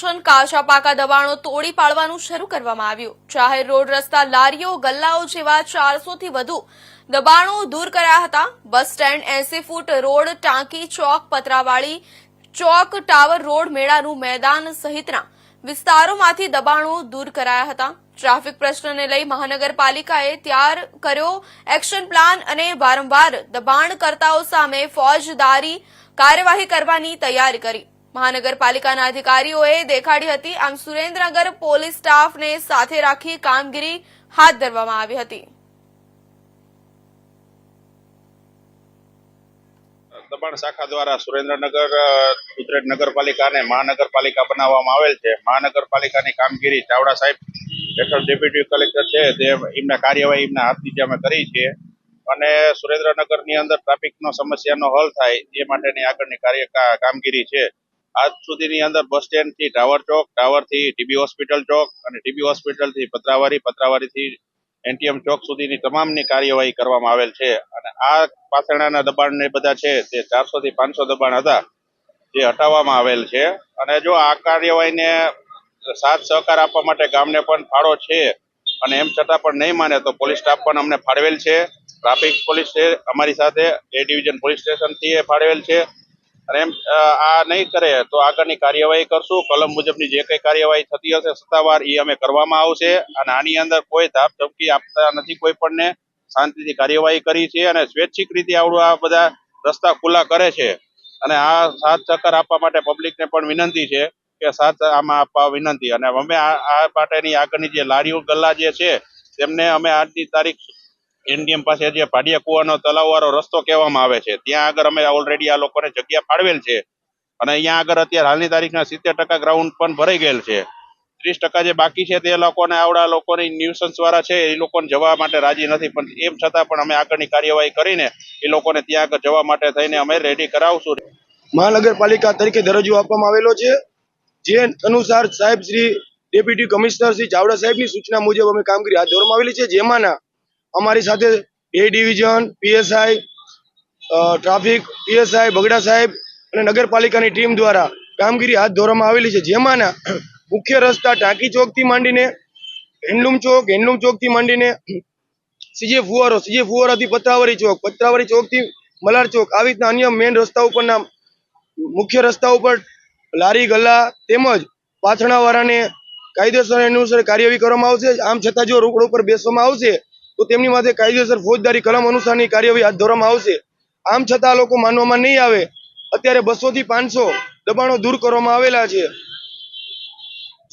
Operation કાચા પાકા દબાણો તોડી પાડવાનું શરૂ કરવામાં આવ્યું। જાહેર રોડ રસ્તા, લારીઓ, ગલ્લાઓ જેવા 400 થી વધુ દબાણો દૂર કરાયા હતા। બસ સ્ટેન્ડ, 80 ફૂટ રોડ, ટાંકી ચોક, પતરાવાળી ચોક, ટાવર રોડ, મેળાનું મેદાન સહિતના વિસ્તારોમાંથી દબાણો દૂર કરાયા હતા। ટ્રાફિક પ્રશ્નને લઈ મહાનગરપાલિકાએ તૈયાર કર્યો એક્શન પ્લાન અને વારંવાર દબાણકર્તાઓ સામે ફોજદારી કાર્યવાહી કરવાની તૈયારી કરી મહાનગરપાલિકાના અધિકારીઓએ દેખાડી હતી। આમ સુરેન્દ્રનગર પોલીસ સ્ટાફને સાથે રાખી કામગીરી હાથ ધરવામાં આવી હતી। દબાણ શાખા દ્વારા સુરેન્દ્રનગર ગુજરાત નગરપાલિકા અને મહાનગરપાલિકા બનાવવામાં આવેલ છે। મહાનગરપાલિકાની કામગીરી ચાવડા સાહેબ હેઠળ ડેપ્યુટી કલેક્ટર છે તે એમના કાર્યવાહી એમના હાથ નીચે અમે કરી છે અને સુરેન્દ્રનગરની અંદર ટ્રાફિકનો સમસ્યાનો હલ થાય એ માટેની આગળની કામગીરી છે। આજ સુધીની અંદર બસ સ્ટેન્ડ થી ટાવર ચોક, ટાવર થી ટીબી હોસ્પિટલ ચોક અને ટીબી હોસ્પિટલ થી પતરાવાળી થી એનટીએમ ચોક સુધીની તમામની કાર્યવાહી કરવામાં આવેલ છે અને આ પાછળના દબાણ ને બધા છે તે 400 થી 500 દબાણ હતા જે હટાવવામાં આવેલ છે અને જો આ કાર્યવાહીને સાથ સહકાર આપવા માટે ગામને પણ ફાળો છે અને એમ છતાં પણ નહીં માને તો પોલીસ સ્ટાફ પણ અમને ફાળવેલ છે। ટ્રાફિક પોલીસ છે અમારી સાથે, એ ડિવિઝન પોલીસ સ્ટેશન થી એ ફાળવેલ છે અને એમ આ નહીં કરે તો આગળની કાર્યવાહી કરશું। કલમ મુજબની જે કઈ કાર્યવાહી થતી હશે સત્તાવાર એ અમે કરવામાં આવશે અને આની અંદર કોઈ ધાક ધમકી આપતા નથી, કોઈ પણને શાંતિથી કાર્યવાહી કરી છે અને સ્વૈચ્છિક રીતે આવડું આ બધા રસ્તા ખુલ્લા કરે છે અને આ સાથ સહકાર આપવા માટે પબ્લિકને પણ વિનંતી છે કે સાથ આમાં આપવા વિનંતી। અને અમે આ માટેની આગળની જે લારીઓ ગલ્લા જે છે તેમને અમે આજની તારીખ એનડીએમ પાસે જે ભાડિયા કુવાનો તલાવ વાળો રસ્તો કહેવામાં આવે છે ત્યાં આગળ અમે ઓલરેડી આ લોકોને જગ્યા ફાળવેલ છે અને અહીંયા આગળ અત્યારે હાલની તારીખના 70% ગ્રાઉન્ડ પણ ભરાઈ ગયેલ છે। 30% જે બાકી છે તે લોકોને આવડા લોકોની ન્યુસન્સ વાળા છે એ લોકોને જવા માટે રાજી નથી, પણ એમ છતાં પણ અમે આગળની કાર્યવાહી કરીને એ લોકોને ત્યાં આગળ જવા માટે થઈને અમે રેડી કરાવશું। મહાનગરપાલિકા તરીકે દરજ્જો આપવામાં આવેલો છે જે અનુસાર સાહેબ શ્રી ડેપ્યુટી કમિશનર શ્રી ચાવડા સાહેબની સૂચના મુજબ અમે કામગીરી હાથ ધરવામાં આવેલી છે જેમાંના અમારી સાથે એ division, PSI, traffic PSI Bagda સાહેબ અને નગરપાલિકાની ટીમ દ્વારા કામગીરી હાથ ધરવામાં આવેલી છે જેમાંના મુખ્ય રસ્તા ટાંકી ચોક થી માંડીને હેન્ડલૂમ ચોક થી માંડીને સીજે ફુવારાથી પતરાવાળી ચોક થી મલાર ચોક આવી રીતના અન્ય મેઇન રસ્તા ઉપરના મુખ્ય રસ્તા ઉપર લારી ગલ્લા તેમજ પાથરણાવાળાને કાયદેસર અનુસાર કાર્યવાહી કરવામાં આવશે। આમ છતાં જો રોડ ઉપર બેસવામાં આવશે તો તેમની માથે કાયદેસર ફોજદારી કલમ અનુસારની કાર્યવાહી હાથ ધરવામાં આવશે। આમ છતાં લોકો માનવામાં નહીં આવે, અત્યારે 200 થી 500 દબાણો દૂર કરવામાં આવેલા છે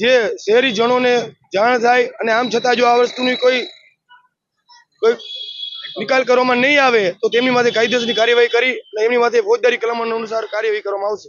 જે શહેરીજનોને જાણ થાય અને આમ છતાં જો આ વસ્તુની કોઈ નિકાલ કરવામાં નહીં આવે તો તેમની માથે કાયદેસરની કાર્યવાહી કરી અને એમની માથે ફોજદારી કલમ અનુસાર કાર્યવાહી કરવામાં આવશે।